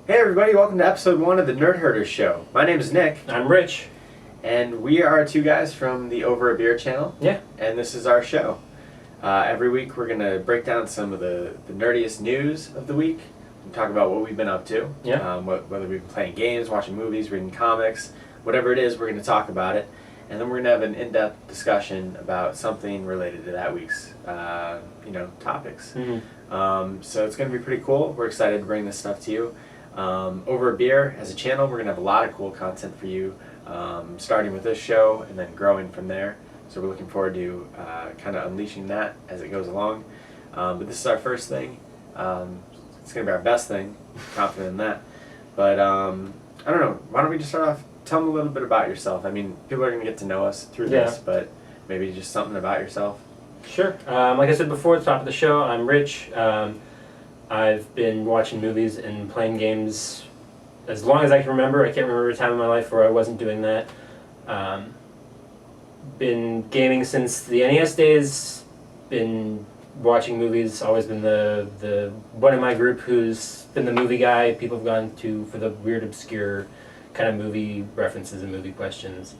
Hey everybody, welcome to episode 1 of the Nerd Herders Show. My name is Nick. I'm Rich. And we are two guys from the Over a Beer channel. Yeah. And this is our show. Every week we're going to break down some of the nerdiest news of the week. And talk about what we've been up to. Yeah. Whether we've been playing games, watching movies, reading comics, whatever it is, we're going to talk about it. And then we're going to have an in-depth discussion about something related to that week's topics. Mm-hmm. So it's going to be pretty cool. We're excited to bring this stuff to you. Over a Beer as a channel, we're going to have a lot of cool content for you, starting with this show and then growing from there. So we're looking forward to kind of unleashing that as it goes along. But this is our first thing. It's going to be our best thing, confident in that. But I don't know, why don't we just start off, tell them a little bit about yourself. I mean, people are going to get to know us through this, but maybe just something about yourself. Sure. Like I said before at the top of the show, I'm Rich. I've been watching movies and playing games as long as I can remember. I can't remember a time in my life where I wasn't doing that. Been gaming since the NES days. Been watching movies. Always been the one in my group who's been the movie guy. People have gone to for the weird, obscure kind of movie references and movie questions.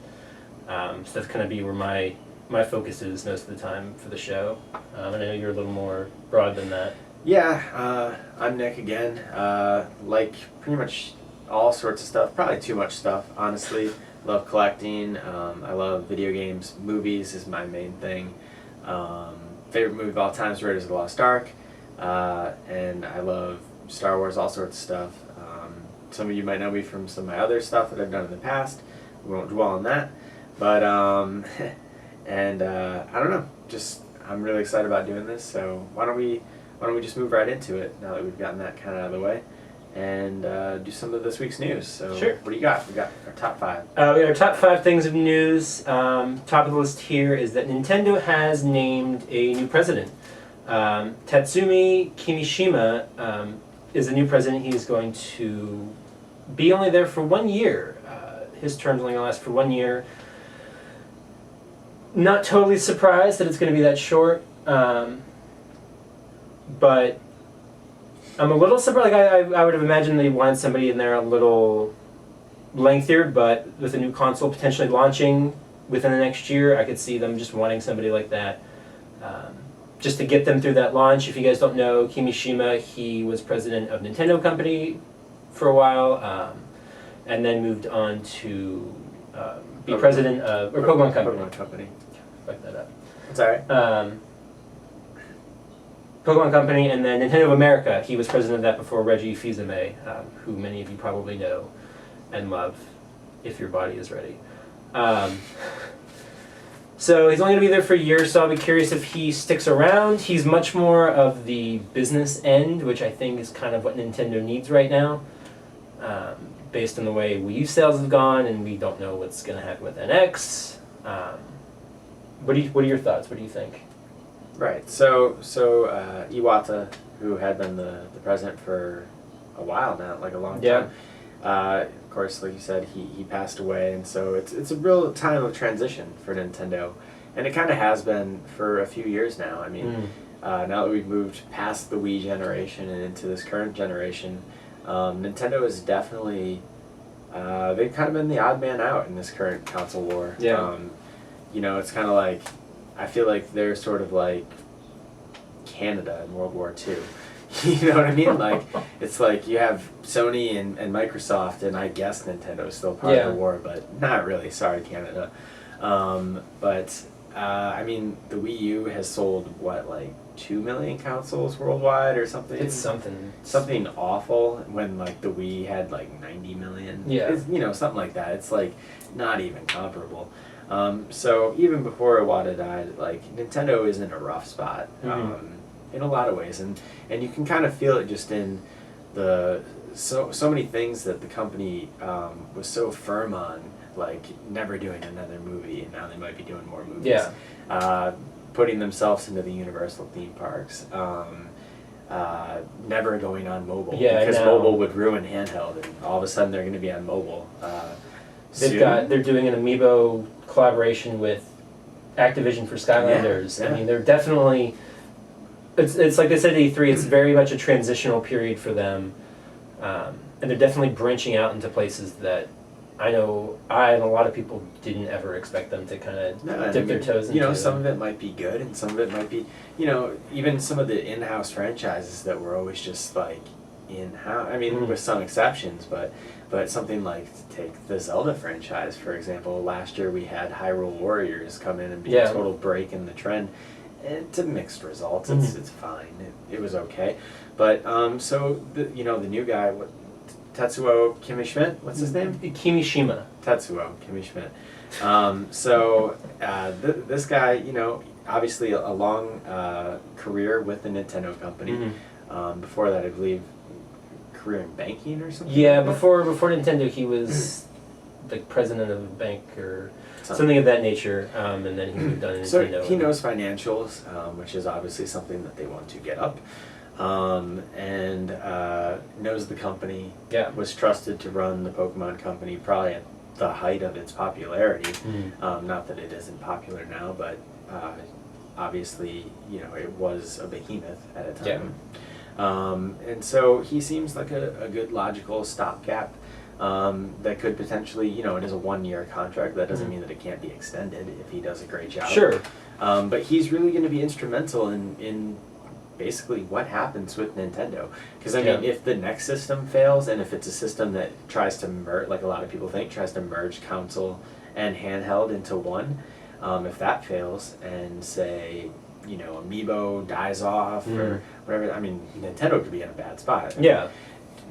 So that's kind of be where my focus is most of the time for the show. And I know you're a little more broad than that. Yeah, I'm Nick again. Like pretty much all sorts of stuff, probably too much stuff, honestly. Love collecting, I love video games, movies is my main thing. Favorite movie of all time is Raiders of the Lost Ark, and I love Star Wars, all sorts of stuff. Some of you might know me from some of my other stuff that I've done in the past. We won't dwell on that, but and I don't know, just I'm really excited about doing this, so why don't we just move right into it now that we've gotten that kind of out of the way and do some of this week's news. So sure. What do you got? We got our top 5. We got our top 5 things of news. Top of the list here is that Nintendo has named a new president. Tatsumi Kimishima is the new president. He's going to be only there for 1 year. His term's only going to last for 1 year. Not totally surprised that it's going to be that short. But I'm a little surprised. Like I would have imagined they wanted somebody in there a little lengthier, but with a new console potentially launching within the next year, I could see them just wanting somebody like that, just to get them through that launch. If you guys don't know, Kimishima, he was president of Nintendo Company for a while, and then moved on to be president of Pokemon Company. Pokemon Company. Fuck that up. It's alright. Pokemon Company, and then Nintendo of America. He was president of that before Reggie Fils-Aimé, who many of you probably know and love, if your body is ready. So he's only going to be there for a year, so I'll be curious if he sticks around. He's much more of the business end, which I think is kind of what Nintendo needs right now, based on the way Wii U sales have gone, and we don't know what's going to happen with NX. What are your thoughts? What do you think? Right. So Iwata, who had been the president for a while now, like a long time. Of course, like you said, he passed away, and so it's a real time of transition for Nintendo, and it kind of has been for a few years now. I mean, now that we've moved past the Wii generation and into this current generation, Nintendo is definitely they've kind of been the odd man out in this current console war. Yeah. It's kind of like, I feel like they're sort of like Canada in World War II. You know what I mean? Like, it's like you have Sony and Microsoft, and I guess Nintendo is still part of the war, but not really. Sorry, Canada. I mean, the Wii U has sold, like 2 million consoles worldwide or something? It's something. Something awful when, like, the Wii had, like, 90 million. Yeah. It's, something like that. It's, like, not even comparable. So even before Iwata died, like, Nintendo is in a rough spot in a lot of ways, and you can kind of feel it just in the so many things that the company was so firm on, like never doing another movie, and now they might be doing more movies. Yeah. Putting themselves into the Universal theme parks. Never going on mobile because mobile would ruin handheld, and all of a sudden they're going to be on mobile. They're doing an Amiibo collaboration with Activision for Skylanders. Yeah. I mean, they're definitely. It's like they said at E3. It's very much a transitional period for them. And they're definitely branching out into places that I know I and a lot of people didn't ever expect them to kind of dip their toes into. You know, some of it might be good, and some of it might be, you know, even some of the in-house franchises that were always just like in-house. I mean, with some exceptions, but something like, take the Zelda franchise, for example. Last year we had Hyrule Warriors come in and be a total break in the trend. It's a mixed results. It's fine. It was okay, but so the new guy, Tetsuo Kimishima, what's his name? Kimishima. Tetsuo Kimishima. So this guy, you know, obviously a long career with the Nintendo company. Before that, I believe, career in banking or something. Yeah, like before Nintendo, he was like president of a bank or something of that nature, and then he moved on to Nintendo. So he knows financials, which is obviously something that they want to get up, and knows the company. Yeah. Was trusted to run the Pokemon company probably at the height of its popularity. Not that it isn't popular now, but obviously, you know, it was a behemoth at a time. And so he seems like a good logical stopgap that could potentially, you know, it is a 1-year contract. That doesn't mean that it can't be extended if he does a great job. Sure. But he's really going to be instrumental in basically what happens with Nintendo. Because, I mean, if the next system fails, and if it's a system that tries to merge, like a lot of people think, tries to merge console and handheld into one, if that fails, and say, you know, Amiibo dies off or whatever, I mean, Nintendo could be in a bad spot. Yeah.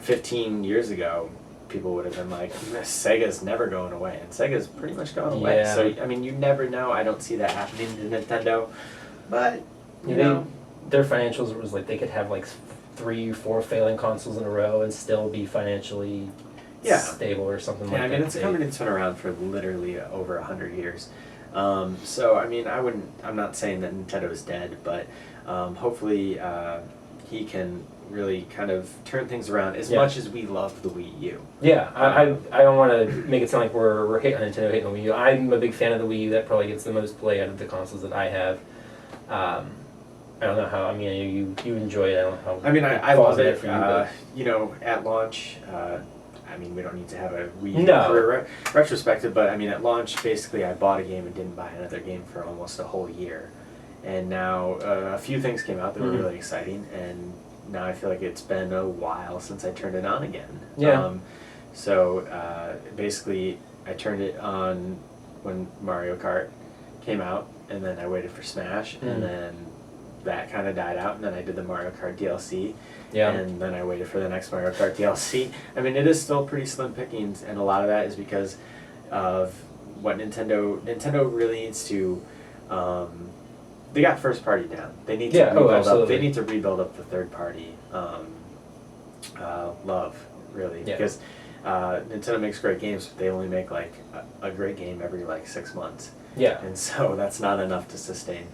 15 years ago, people would have been like, Sega's never going away, and Sega's pretty much going away. Yeah. So, I mean, you never know. I don't see that happening to Nintendo, but, you know. Their financials was like they could have like 3 or 4 failing consoles in a row and still be financially stable or something like that. Yeah, I mean, it's a company that's been around for literally over 100 years. So, I mean, I'm not saying that Nintendo is dead, but hopefully he can really kind of turn things around as much as we love the Wii U. Yeah, I don't want to make it sound like we're hating on Nintendo, hating on the Wii U. I'm a big fan of the Wii U. That probably gets the most play out of the consoles that I have. I don't know how, I mean, you enjoy it, I don't know how. I mean, I love it. For you, you know, at launch, I mean, we don't need to have a Wii U retrospective, but I mean, at launch, basically, I bought a game and didn't buy another game for almost a whole year. And now a few things came out that were really exciting, and now I feel like it's been a while since I turned it on again. Yeah. So basically, I turned it on when Mario Kart came out, and then I waited for Smash, and then that kind of died out, and then I did the Mario Kart DLC, and then I waited for the next Mario Kart DLC. I mean, it is still pretty slim pickings, and a lot of that is because of what Nintendo really needs to. They got first party down. They need to rebuild up. They need to rebuild up the third party love, really, because Nintendo makes great games, but they only make like a great game every like 6 months. Yeah. And so that's not enough to sustain.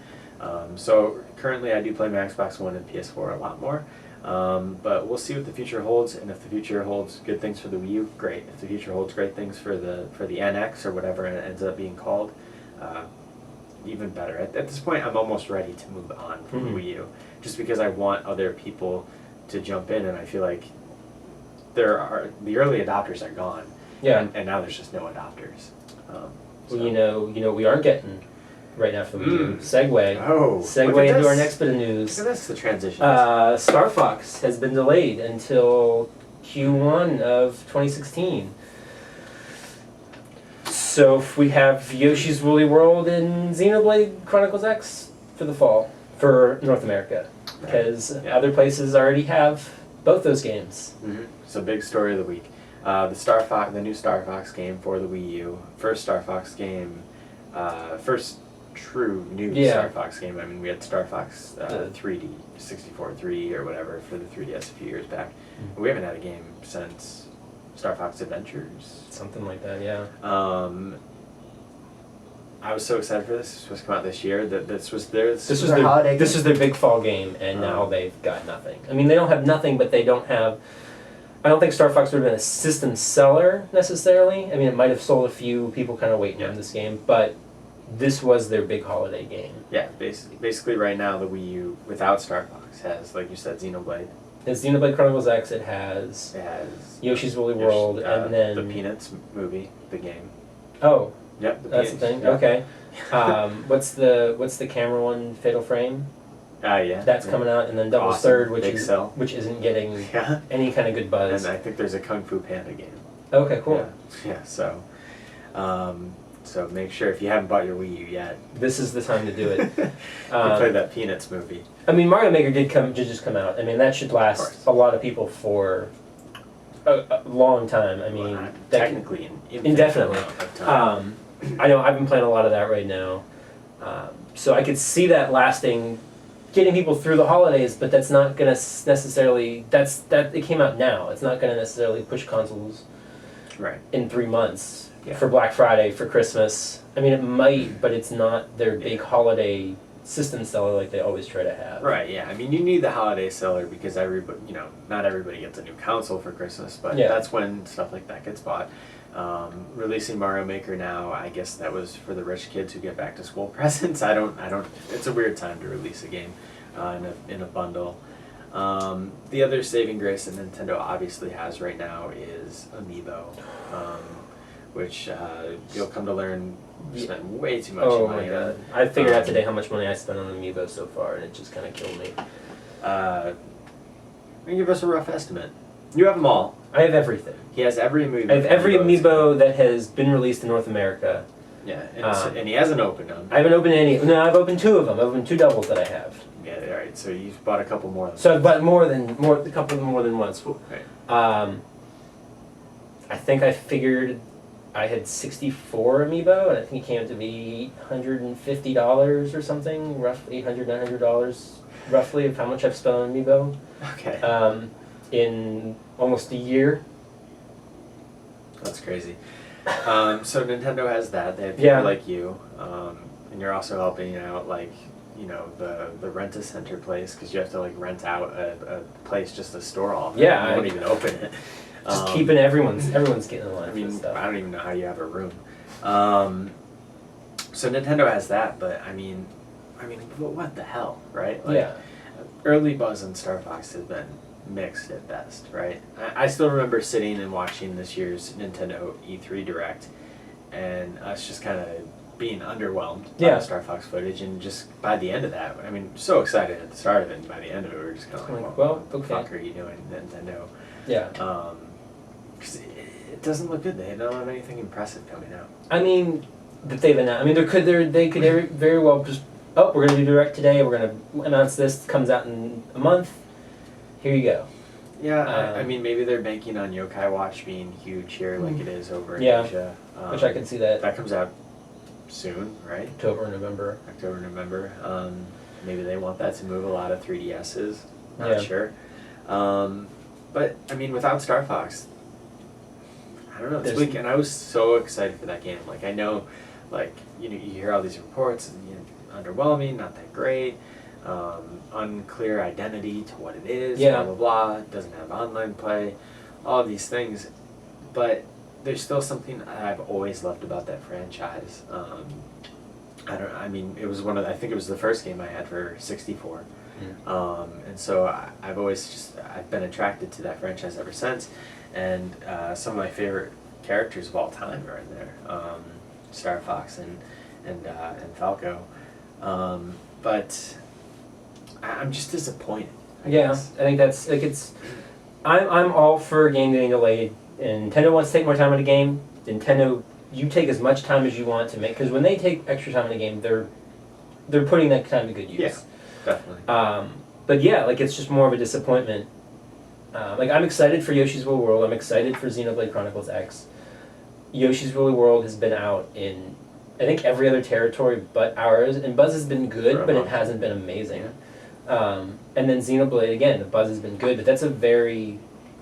So currently I do play my Xbox One and PS4 a lot more, but we'll see what the future holds, and if the future holds good things for the Wii U, great. If the future holds great things for the NX or whatever it ends up being called, even better. At this point, I'm almost ready to move on from the Wii U, just because I want other people to jump in, and I feel like the early adopters are gone, and now there's just no adopters. Well, you know, we are getting right now for the Wii U. Segue Segue into our next bit of news. Look at this, the transition. Star Fox has been delayed until Q1 of 2016. So we have Yoshi's Woolly World and Xenoblade Chronicles X for the fall for North America, because other places already have both those games. So big story of the week. The new Star Fox game for the Wii U, first Star Fox game, first true new Star Fox game. I mean, we had Star Fox 3D, 64-3 or whatever for the 3DS a few years back. We haven't had a game since Star Fox Adventures. Something like that, yeah. I was so excited for this. This was supposed to come out this year. This was their holiday. This was their big fall game, and now they've got nothing. I mean, they don't have nothing, but they don't have. I don't think Star Fox would have been a system seller necessarily. I mean, it might have sold a few people kind of waiting on this game, but this was their big holiday game. Yeah, basically right now the Wii U without Star Fox has, like you said, Xenoblade, It's Xenoblade Chronicles X. It has It has Yoshi's Woolly World, and then the Peanuts movie, the game. Oh, Yep, that's the thing. Yeah. Okay. What's the camera one? Fatal Frame. Yeah. That's coming out, and then Devil's Awesome. Third, Big Cell. which isn't getting Yeah. any kind of good buzz. And I think there's a Kung Fu Panda game. Okay, cool. Yeah. So make sure if you haven't bought your Wii U yet, This is the time to do it. you play that Peanuts movie. I mean, Mario Maker did just come out. I mean, that should last a lot of people for a long time. I mean, Well, that technically indefinitely. amount of time. I know I've been playing a lot of that right now, so I could see that lasting, getting people through the holidays. But that's not gonna necessarily. It came out now. It's not gonna necessarily push consoles Right. in 3 months Yeah. for Black Friday, for Christmas. I mean, it might, but it's not their big holiday system seller like they always try to have. Right, yeah. I mean, you need the holiday seller because everybody, not everybody gets a new console for Christmas, but Yeah. that's when stuff like that gets bought. Releasing Mario Maker now, I guess that was for the rich kids who get back to school presents. I don't. It's a weird time to release a game in a bundle. The other saving grace that Nintendo obviously has right now is Amiibo, which you'll come to learn spent way too much Oh money my god! on. I figured out today how much money I spent on Amiibo so far, and it just kind of killed me. Give us a rough estimate. You have them all. I have everything. He has every amiibo. I have every Amiibos. Amiibo that has been released in North America. Yeah, and he hasn't opened them. I haven't opened any. No, I've opened 2 of them. I've opened 2 doubles that I have. Yeah, all right. So you've bought a couple more. So I've bought a couple more than once. Right. I think I figured I had 64 Amiibo, and I think it came out to be $850 or something, roughly $800, $900, roughly, of how much I've spent on Amiibo. Okay. In almost a year. That's crazy. So Nintendo has that. They have people like you, and you're also helping out, like, the rent-a-center place, because you have to, like, rent out a place just to store all of it. Yeah, You won't even open it. Just keeping everyone's getting in line. I mean, for stuff. I don't even know how you have a room. So Nintendo has that, but I mean, what the hell, right? Like, yeah. Early buzz on Star Fox has been mixed at best, right? I still remember sitting and watching this year's Nintendo E3 Direct, and us just kind of being underwhelmed by the Star Fox footage, and just by the end of that, I mean, so excited at the start of it, and by the end of it, we were just kind of like, well, what the fuck are you doing, Nintendo? Yeah. Because it doesn't look good. They don't have anything impressive coming out. I mean, that they've announced. I mean, they could very well just. Oh, we're gonna do Direct today. We're gonna announce this. Comes out in a month. Here you go. Yeah, I mean, maybe they're banking on Yokai Watch being huge here, like it is over in Asia. Which I can see that. That comes out soon, right? October, November. October, November. Maybe they want that to move a lot of 3DSs. Not sure. But I mean, without Star Fox, I don't know. This week, and I was so excited for that game. Like, I know, like, you hear all these reports, and underwhelming, not that great, unclear identity to what it is, blah blah blah. It doesn't have online play, all these things, but there's still something I've always loved about that franchise. I mean, it was I think it was the first game I had for 64. And so I've been attracted to that franchise ever since, and some of my favorite characters of all time are in there, Star Fox and Falco, but I'm just disappointed. I guess. I think that's like I'm all for a game getting delayed, and Nintendo wants to take more time on a game. Nintendo, you take as much time as you want to make, because when they take extra time in a game, they're putting that time to good use. Yeah. Definitely. But yeah, like, it's just more of a disappointment. Like, I'm excited for Yoshi's Woolly World. I'm excited for Xenoblade Chronicles X. Yoshi's Woolly World has been out in, I think, every other territory but ours, and buzz has been good, but it hasn't been amazing. And then Xenoblade, again, the buzz has been good, but that's a very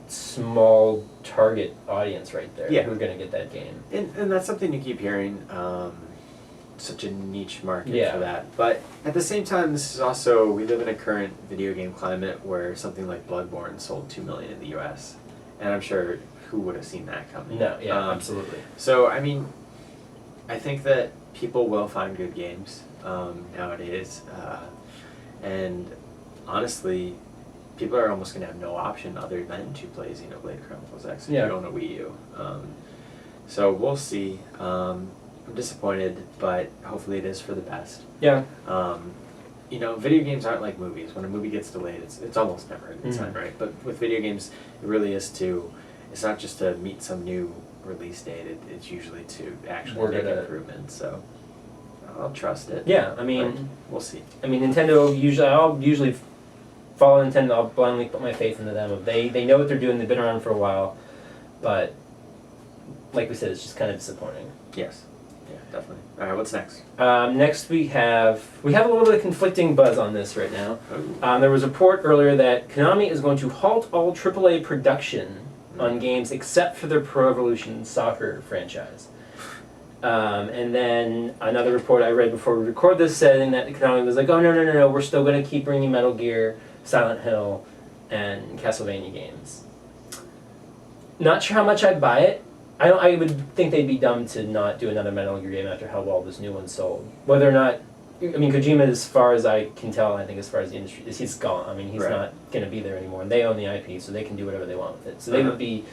small target audience right there who are going to get that game. And that's something you keep hearing. Such a niche market for that. But at the same time, this is also, we live in a current video game climate where something like Bloodborne sold 2 million in the US. And I'm sure who would have seen that coming? No, absolutely. So, I mean, I think that people will find good games nowadays. And honestly, people are almost going to have no option other than to play Xenoblade Chronicles X if Yeah. you own a Wii U. So we'll see. I'm disappointed, but hopefully it is for the best. Yeah. You know, video games aren't like movies. When a movie gets delayed, it's almost never a good sign, right? But with video games, it really is to, it's not just to meet some new release date, it's usually to actually Work make it out. improvements, so I'll trust it. Yeah, I But mean, we'll see. I'll usually follow Nintendo. I'll blindly put my faith into them. They know what they're doing. They've been around for a while, but like we said, it's just kind of disappointing. Yes. Yeah, definitely. All right, what's next? Next we have a little bit of conflicting buzz on this right now. Oh. There was a report earlier that Konami is going to halt all AAA production on games except for their Pro Evolution Soccer franchise. And then another report I read before we record this saying that Konami was like, oh no, we're still going to keep bringing Metal Gear, Silent Hill, and Castlevania games. Not sure how much I'd buy it. I would think they'd be dumb to not do another Metal Gear game after how well this new one sold. Whether or not, I mean, Kojima, as far as I can tell, I think as far as the industry is, he's gone. I mean, he's Right. not going to be there anymore, and they own the IP, so they can do whatever they want with it. So they would be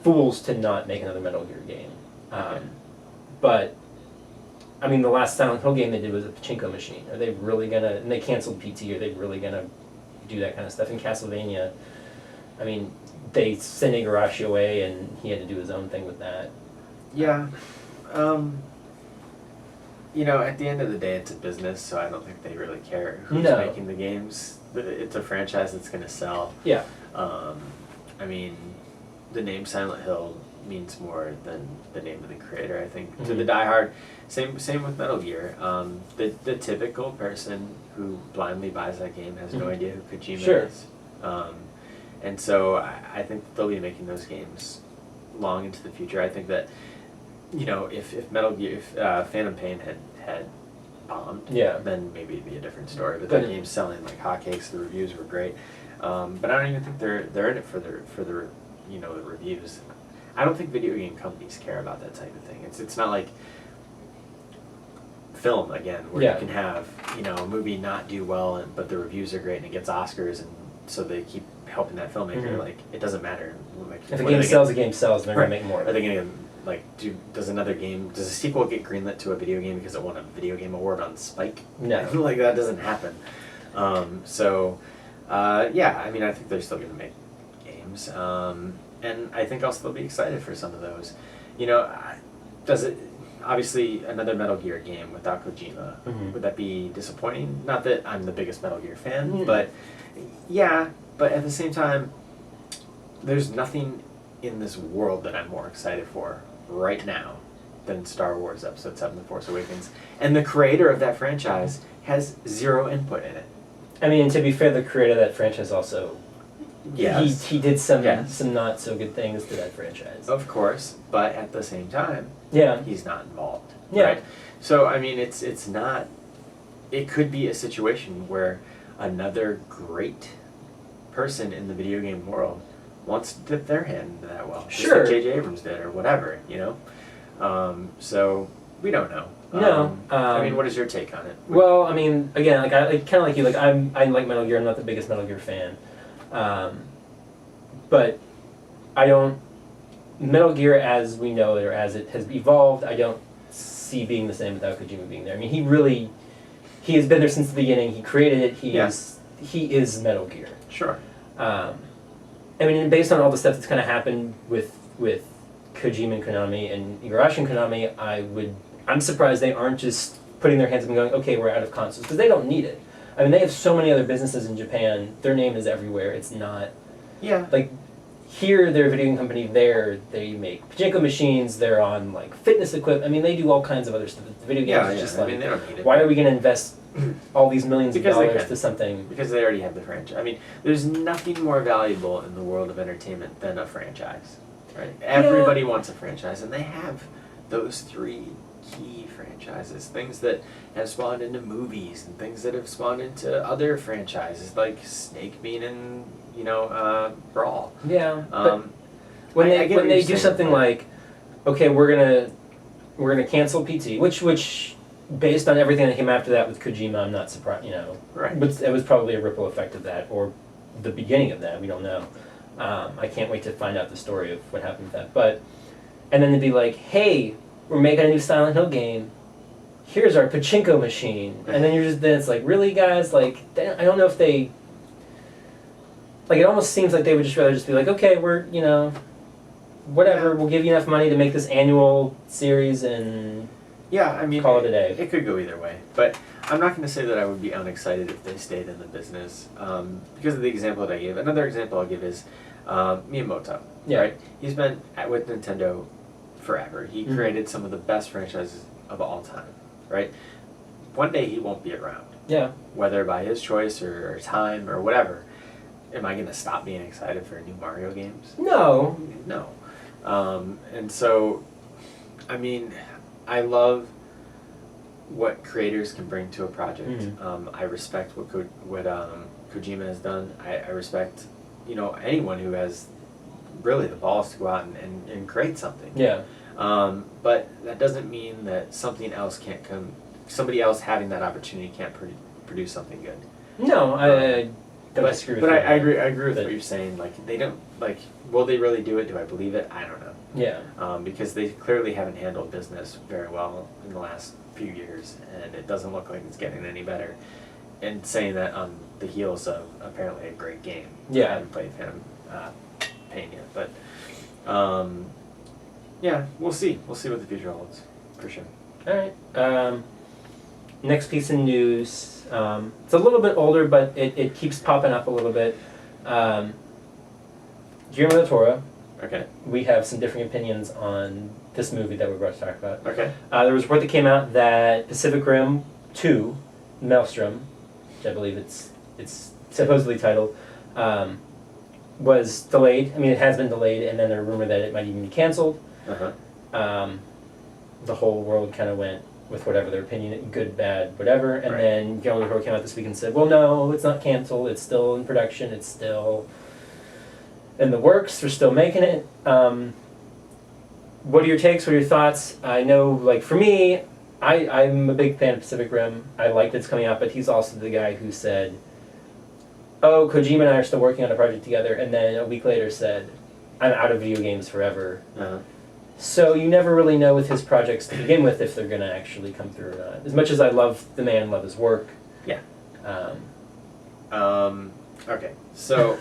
fools to not make another Metal Gear game. Okay. But, I mean, the last Silent Hill game they did was a pachinko machine. Are they really going to, and they canceled PT, are they really going to do that kind of stuff? In Castlevania, I mean, they sent Igarashi away, and he had to do his own thing with that. Yeah. You know, at the end of the day, it's a business, so I don't think they really care who's No. making the games. It's a franchise that's going to sell. Yeah. I mean, the name Silent Hill means more than the name of the creator, I think. To the diehard, same with Metal Gear. The typical person who blindly buys that game has no idea who Kojima Sure. is. And so I think they'll be making those games long into the future. I think that, you know, if Metal Gear, if Phantom Pain had bombed, Yeah. then maybe it'd be a different story. But But- that game's selling like hotcakes. The reviews were great, but I don't even think they're in it for the you know, the reviews. I don't think video game companies care about that type of thing. It's not like film again, where Yeah. you can have, you know, a movie not do well, but the reviews are great and it gets Oscars, and so they keep helping that filmmaker. Like, it doesn't matter. Like, If a what are game they sells, a game sells, and they're Right. going to make more of Are it. they going to, like, does a sequel get greenlit to a video game because it won a video game award on Spike? No. Like, that doesn't happen. Yeah, I mean, I think they're still going to make games. And I think I'll still be excited for some of those. You know, obviously, another Metal Gear game without Kojima, would that be disappointing? Not that I'm the biggest Metal Gear fan, but yeah, but at the same time, there's nothing in this world that I'm more excited for right now than Star Wars Episode 7: The Force Awakens. And the creator of that franchise has zero input in it. I mean, to be fair, the creator of that franchise also, Yes. he did some Yes. not so good things to that franchise. Of course, but at the same time, Yeah. he's not involved. Yeah. Right? So, I mean, it's not, it could be a situation where another great person in the video game world wants to dip their hand into that well. Sure. Just like J.J. Abrams did, or whatever, you know? So, we don't know. No. I mean, what is your take on it? Well, I mean, again, like I kind of like you. Like I like Metal Gear. I'm not the biggest Metal Gear fan, but I don't. Metal Gear, as we know it or as it has evolved, I don't see being the same without Kojima being there. I mean, he has been there since the beginning. He created it. He is Metal Gear. Sure. I mean, based on all the stuff that's kind of happened with Kojima and Konami and Igarashi and Konami, I'm surprised they aren't just putting their hands up and going, okay, we're out of consoles, because they don't need it. I mean, they have so many other businesses in Japan. Their name is everywhere. It's not Yeah. like here they're a video game company. There they make pachinko machines. They're on like fitness equipment. I mean, they do all kinds of other stuff. The video games is just I like, mean, they don't need it. why are we going to invest all these millions Because of they dollars can. to something? Because they already have the franchise. I mean, there's nothing more valuable in the world of entertainment than a franchise, right? Everybody wants a franchise, and they have those three key franchises. Things that have spawned into movies, and things that have spawned into other franchises, like Snake being in, Brawl. Yeah, but Um, when I get what they you're do saying, something but- like, okay, we're gonna cancel PT, which based on everything that came after that with Kojima, I'm not surprised. Right. But it was probably a ripple effect of that, or the beginning of that. We don't know. I can't wait to find out the story of what happened with that. But and then they'd be like, "Hey, we're making a new Silent Hill game. Here's our pachinko machine," and then it's like, really, guys? Like, I don't know if they. Like, it almost seems like they would just rather just be like, okay, we're, whatever, we'll give you enough money to make this annual series and call it a day. It could go either way. But I'm not going to say that I would be unexcited if they stayed in the business because of the example that I gave. Another example I'll give is Miyamoto. Yeah. Right? He's been with Nintendo forever. He created some of the best franchises of all time. Right? One day he won't be around. Yeah. Whether by his choice or time or whatever. Am I going to stop being excited for new Mario games? No. No. And so, I mean, I love what creators can bring to a project. I respect what Kojima has done. I respect, anyone who has really the balls to go out and create something. Yeah. But that doesn't mean that somebody else having that opportunity can't produce something good. No, I But I agree with what you're saying. Like, they don't, will they really do it? Do I believe it? I don't know. Yeah. Because they clearly haven't handled business very well in the last few years, and it doesn't look like it's getting any better. And saying that on the heels of apparently a great game. Yeah. I haven't played Phantom Pain yet, but yeah, we'll see. We'll see what the future holds, for sure. All right. Next piece of news. It's a little bit older, but it keeps popping up a little bit. Guillermo del Toro. Okay. We have some differing opinions on this movie that we're about to talk about. Okay. There was a report that came out that Pacific Rim 2, Maelstrom, which I believe it's supposedly titled, was delayed. I mean, it has been delayed, and then there's a rumor that it might even be canceled. Uh-huh. The whole world kind of went with whatever their opinion, good, bad, whatever, and then Guillermo del Toro came out this week and said, well, no, it's not canceled, it's still in production, it's still in the works, we're still making it. What are your takes, what are your thoughts? I know, like, for me, I'm a big fan of Pacific Rim. I like that it's coming out, but he's also the guy who said, oh, Kojima and I are still working on a project together, and then a week later said, I'm out of video games forever. Uh-huh. So you never really know with his projects to begin with if they're going to actually come through or not. As much as I love the man, love his work. Yeah. Okay, so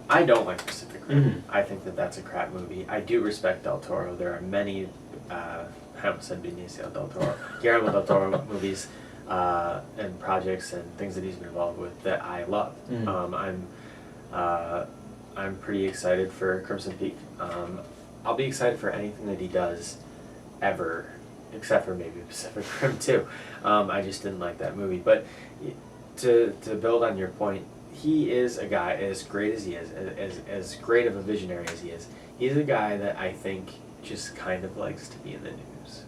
I don't like Pacific Rim. Mm-hmm. I think that that's a crap movie. I do respect Del Toro. There are many, I almost said Benicio del Toro, Guillermo del Toro movies and projects and things that he's been involved with that I love. Mm-hmm. I'm pretty excited for Crimson Peak. I'll be excited for anything that he does ever, except for maybe Pacific Rim 2. I just didn't like that movie. But to build on your point, he is a guy, as great as he is, as great of a visionary as he is, he's a guy that I think just kind of likes to be in the news.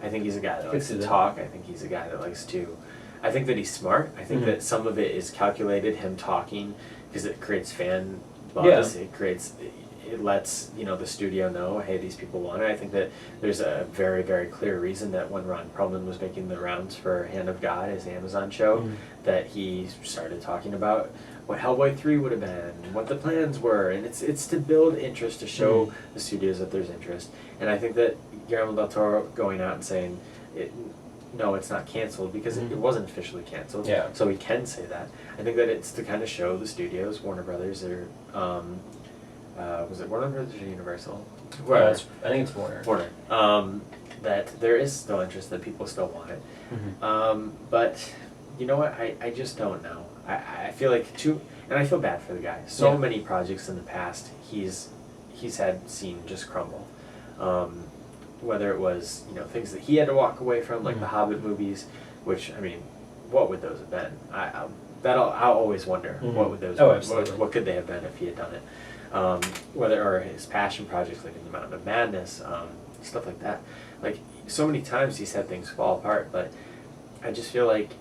I think he's a guy that likes to talk. I think he's a guy that likes to... I think that he's smart. I think that some of it is calculated, him talking, because it creates fan buzz. Yeah. It lets the studio know, hey, these people want it. I think that there's a very, very clear reason that when Ron Perlman was making the rounds for Hand of God, his Amazon show, that he started talking about what Hellboy 3 would have been, what the plans were, and it's to build interest, to show the studios that there's interest. And I think that Guillermo del Toro going out and saying, no, it's not canceled, because it wasn't officially canceled, so we can say that. I think that it's to kind of show the studios, Warner Brothers, or was it Warner Brothers or Universal? I think it's Warner. Warner. That there is still interest, that people still want it. But you know what? I just don't know. I feel like and I feel bad for the guy. So many projects in the past he's seen just crumble. Whether it was things that he had to walk away from, like the Hobbit movies, which I mean, what would those have been? I'll always wonder what would those what could they have been if he had done it. Or his passion projects like in the Mountain of Madness, stuff like that. Like, so many times he's had things fall apart, but I just feel like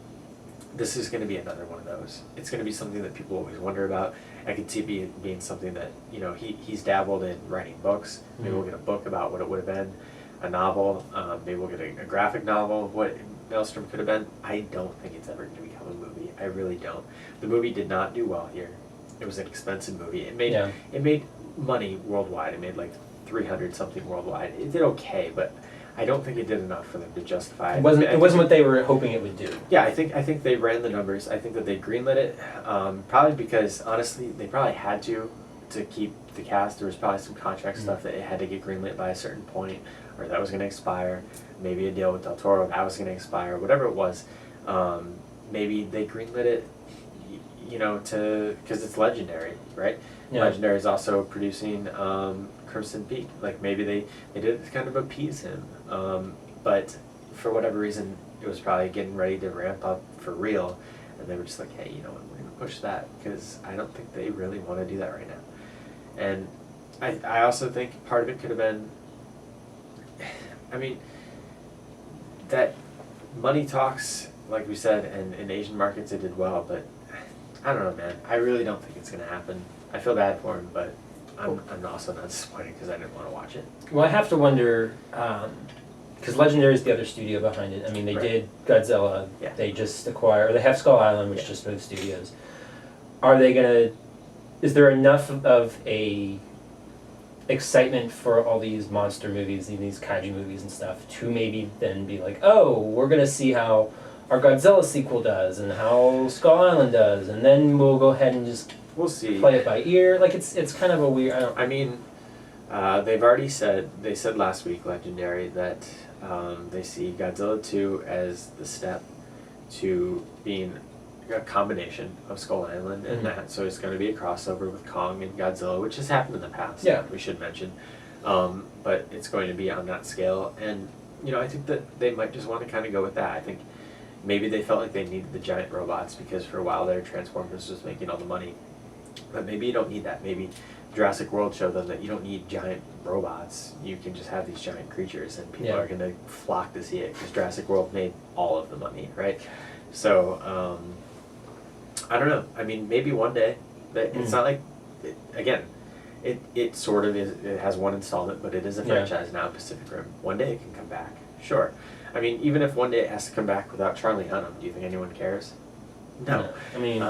this is going to be another one of those. It's going to be something that people always wonder about. I could see it being something that, he's dabbled in writing books. Maybe we'll get a book about what it would have been, a novel, maybe we'll get a graphic novel, Maelstrom could have been. I don't think it's ever going to become a movie. I really don't. The movie did not do well here. It was an expensive movie. It made money worldwide. It made like 300 something worldwide. It did okay, but I don't think it did enough for them to justify it. It wasn't what they were hoping it would do. Yeah, I think they ran the numbers. I think that they greenlit it, probably because honestly they probably had to keep the cast. There was probably some contract stuff that it had to get greenlit by a certain point, or that was going to expire. Maybe a deal with Del Toro that was going to expire. Whatever it was, maybe they greenlit it, because it's Legendary, right? Yeah. Legendary is also producing Crimson Peak. Like maybe they did it to kind of appease him, but for whatever reason, it was probably getting ready to ramp up for real, and they were just like, hey, you know what, we're gonna push that because I don't think they really want to do that right now. And I also think part of it could have been, I mean, that money talks, like we said, and in Asian markets it did well, but I don't know, man. I really don't think it's gonna happen. I feel bad for him, but I'm also not disappointed because I didn't want to watch it. Well, I have to wonder, because Legendary is the other studio behind it. I mean, they did Godzilla. Yeah. They just acquired, or they have Skull Island, which just moved studios. Are they gonna? Is there enough of a excitement for all these monster movies, these kaiju movies and stuff, to maybe then be like, oh, we're gonna see how our Godzilla sequel does and how Skull Island does, and then we'll go ahead and just see. Play it by ear. Like it's kind of a weird. They've already said. They said last week, Legendary, that they see Godzilla 2 as the step to being a combination of Skull Island and that. So it's going to be a crossover with Kong and Godzilla, which has happened in the past. Yeah, we should mention. But it's going to be on that scale, and I think that they might just want to kind of go with that. I think maybe they felt like they needed the giant robots because for a while their Transformers was making all the money. But maybe you don't need that. Maybe Jurassic World showed them that you don't need giant robots. You can just have these giant creatures, and people are going to flock to see it because Jurassic World made all of the money, right? So, I don't know. I mean, maybe one day. It's not like, it sort of is. It has one installment, but it is a franchise now, Pacific Rim. One day it can come back. Sure. I mean, even if one day it has to come back without Charlie Hunnam, do you think anyone cares? No. I mean,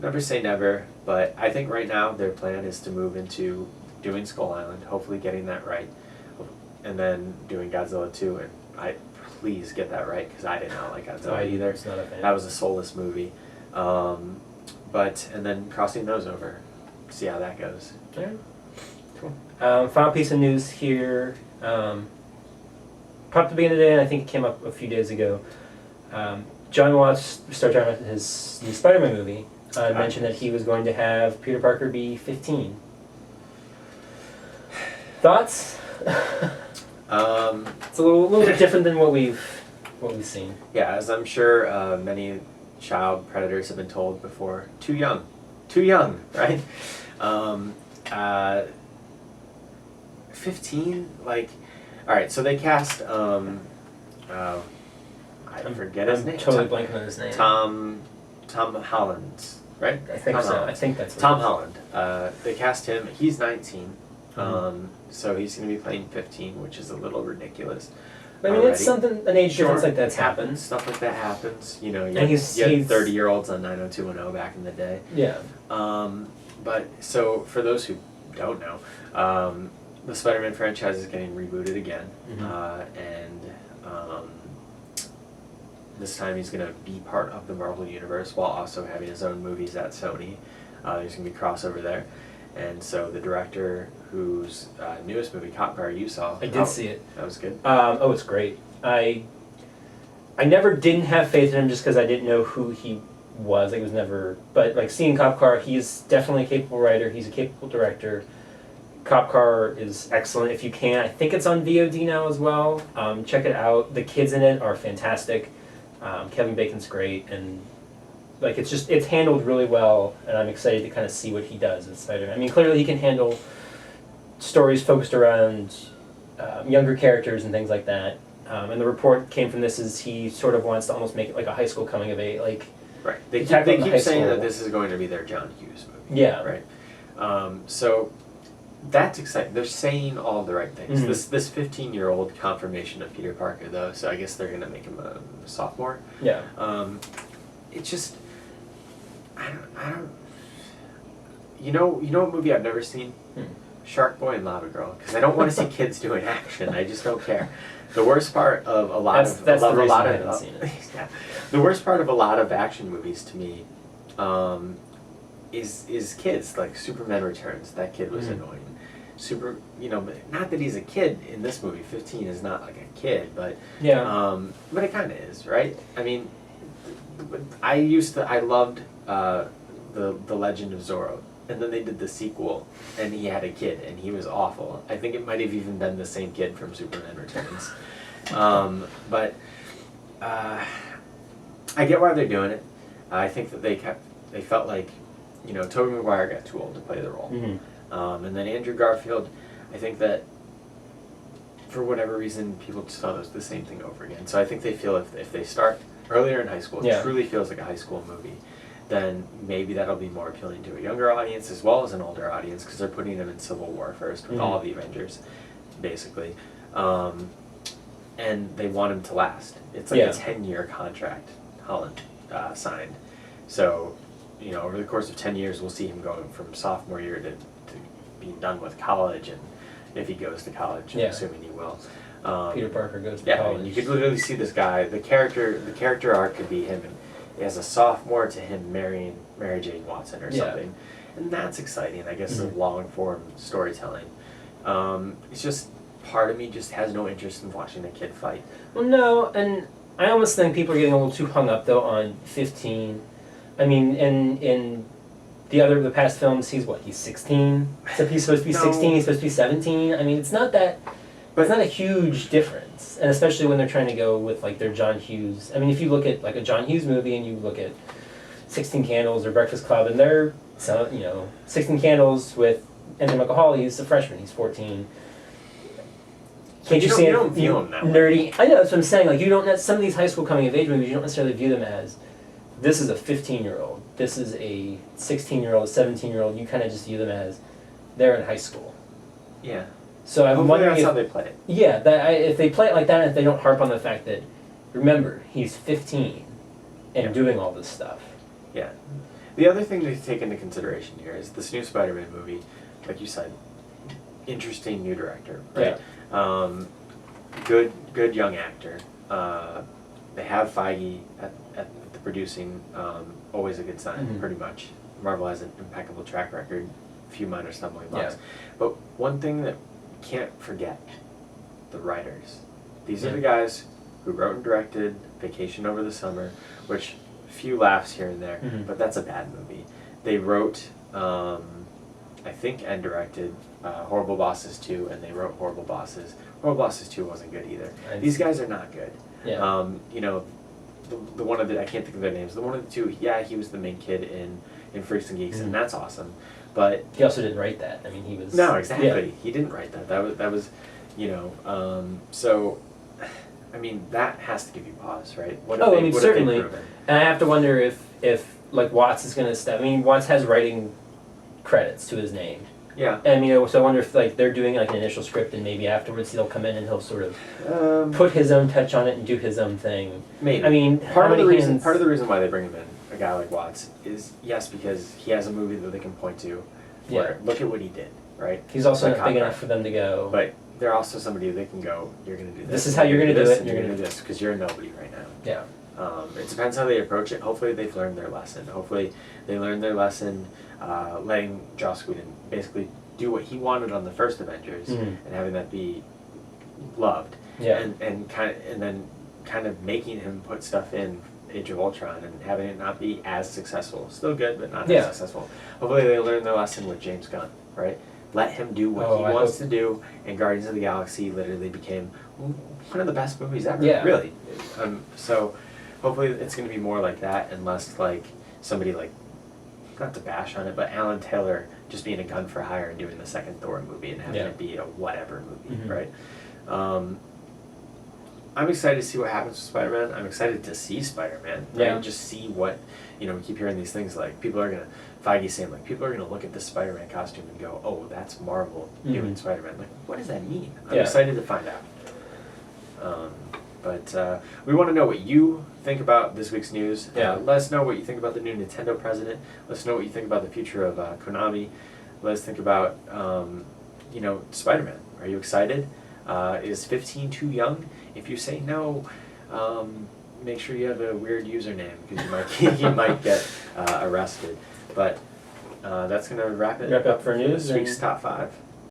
never say never, but I think right now their plan is to move into doing Skull Island, hopefully getting that right, and then doing Godzilla 2, and please get that right, because I did not like Godzilla either. It's not a fan. That was a soulless movie. And then crossing those over, see how that goes. Yeah. Cool. Final piece of news here. Popped at the beginning of the day, and I think it came up a few days ago. John Watts, Star Trek, his new Spider-Man movie, mentioned that he was going to have Peter Parker be 15. Thoughts? It's a little bit different than what we've seen. Yeah, as I'm sure many child predators have been told before, too young, right? 15, like, all right. So they cast. I forget his name. I'm totally blanking on his name. Tom Holland, right? I think so. I think that's Tom Holland. They cast him. He's 19. So he's going to be playing 15, which is a little ridiculous. I mean, it's something, an age difference like that's happened. Stuff like that happens. You had 30-year-olds on 90210 back in the day. Yeah. But so for those who don't know, the Spider-Man franchise is getting rebooted again, and this time he's going to be part of the Marvel Universe while also having his own movies at Sony. There's going to be crossover there. And so the director whose newest movie, Cop Car, you saw. I did see it. That was good. It's great. I never didn't have faith in him just because I didn't know who he was. Like, it was never... But, like, seeing Cop Car, he's definitely a capable writer. He's a capable director. Cop Car is excellent if you can. I think it's on VOD now as well. Check it out. The kids in it are fantastic. Kevin Bacon's great, and like it's handled really well, and I'm excited to kind of see what he does with Spider-Man. I mean, clearly he can handle stories focused around younger characters and things like that. And the report came from this is he sort of wants to almost make it like a high school coming of age, like right. They keep saying that this is going to be their John Hughes movie. Yeah. Right. So That's exciting. They're saying all the right things. Mhm. This 15-year-old confirmation of Peter Parker, though, so I guess they're gonna make him a sophomore. Yeah. It just, I don't. You know what movie I've never seen? Shark Boy and Lava Girl, because I don't want to see kids doing action. I just don't care. The worst part of a lot of That's the reason I I haven't seen it. yeah, the worst part of a lot of action movies to me, is kids. Like Superman Returns. That kid was annoying. Not that he's a kid in this movie. 15 is not like a kid, but Yeah. but it kind of is, right? I mean, I loved the Legend of Zorro. And then they did the sequel, and he had a kid, and he was awful. I think it might have even been the same kid from Superman Returns. But I get why they're doing it. I think that they felt like, Tobey Maguire got too old to play the role. Mm-hmm. And then Andrew Garfield, I think that for whatever reason, people just thought it was the same thing over again. So I think they feel if they start earlier in high school, it truly feels like a high school movie, then maybe that'll be more appealing to a younger audience as well as an older audience, because they're putting them in Civil War first with all of the Avengers, basically. And they want him to last. It's like a 10-year contract Holland signed. So, over the course of 10 years, we'll see him going from sophomore year to being done with college, and if he goes to college, I'm assuming he will. Peter Parker goes to college. And you could literally see this guy, the character arc could be him as a sophomore to him marrying Mary Jane Watson or something. And that's exciting, I guess, of long-form storytelling. It's just, part of me just has no interest in watching a kid fight. Well, no, and I almost think people are getting a little too hung up, though, on 15. I mean, in the past films, he's 16? So he's supposed to be 16, he's supposed to be 17? I mean, it's not a huge difference. And especially when they're trying to go with, their John Hughes. I mean, if you look at, a John Hughes movie and you look at 16 Candles or Breakfast Club, and they're, 16 Candles with Anthony Michael Hall, he's a freshman, he's 14. Can't you see you don't view him that way. Nerdy? I know, that's what I'm saying. You don't, some of these high school coming of age movies, you don't necessarily view them as, this is a 15-year-old, this is a 16-year-old, 17-year-old. You kind of just view them as, they're in high school. Yeah. So I'm wondering that's how they play it. Yeah, if they play it like that, and if they don't harp on the fact that, remember, he's 15 and doing all this stuff. Yeah. The other thing to take into consideration here is this new Spider-Man movie, like you said, interesting new director, right? Yeah. Good young actor. They have Feige at the producing, always a good sign, pretty much. Marvel has an impeccable track record, a few minor stumbling blocks. But one thing that can't forget, the writers. These are the guys who wrote and directed Vacation Over the Summer, which few laughs here and there, but that's a bad movie. They wrote, I think, and directed Horrible Bosses 2, and they wrote Horrible Bosses. Horrible Bosses 2 wasn't good either. These guys are not good. Yeah. The one of the, I can't think of their names, the one of the two, he was the main kid in Freaks and Geeks, and that's awesome. But he also didn't write that. I mean, he was... No, exactly. He didn't write that. That was, so, I mean, that has to give you pause, right? What certainly. And I have to wonder if Watts is going to step... I mean, Watts has writing credits to his name. Yeah. And, so I wonder if, they're doing, an initial script, and maybe afterwards he'll come in and he'll sort of put his own touch on it and do his own thing. Maybe. I mean, part of the reason why they bring him in, a guy like Watts, is, because he has a movie that they can point to where, look at what he did, right? He's also not big enough for them to go... But they're also somebody who they can go, you're going to do this. This is how you're going to do it. And you're going to do this, because you're a nobody right now. Yeah. It depends how they approach it. Hopefully they've learned their lesson. Hopefully they learned their lesson, letting Joss Whedon basically do what he wanted on the first Avengers, and having that be loved. Yeah. And then kind of making him put stuff in Age of Ultron and having it not be as successful. Still good, but not as successful. Hopefully they learned their lesson with James Gunn, right? Let him do what he wants to do, and Guardians of the Galaxy literally became one of the best movies ever. Yeah. Really. So hopefully it's going to be more like that, and less like somebody like, not to bash on it, but Alan Taylor just being a gun for hire and doing the second Thor movie and having it be a whatever movie, right? I'm excited to see what happens with Spider-Man. I'm excited to see Spider-Man. Right? Yeah. Just see what, we keep hearing these things like Feige's saying like people are gonna look at this Spider-Man costume and go, oh, that's Marvel doing Spider-Man. Like, what does that mean? I'm excited to find out. But we want to know what you think about this week's news. Yeah. Let us know what you think about the new Nintendo president. Let us know what you think about the future of Konami. Let us think about, Spider-Man. Are you excited? Is 15 too young? If you say no, make sure you have a weird username because you might get arrested. But that's going to wrap Wrap up for news. This week's top 5.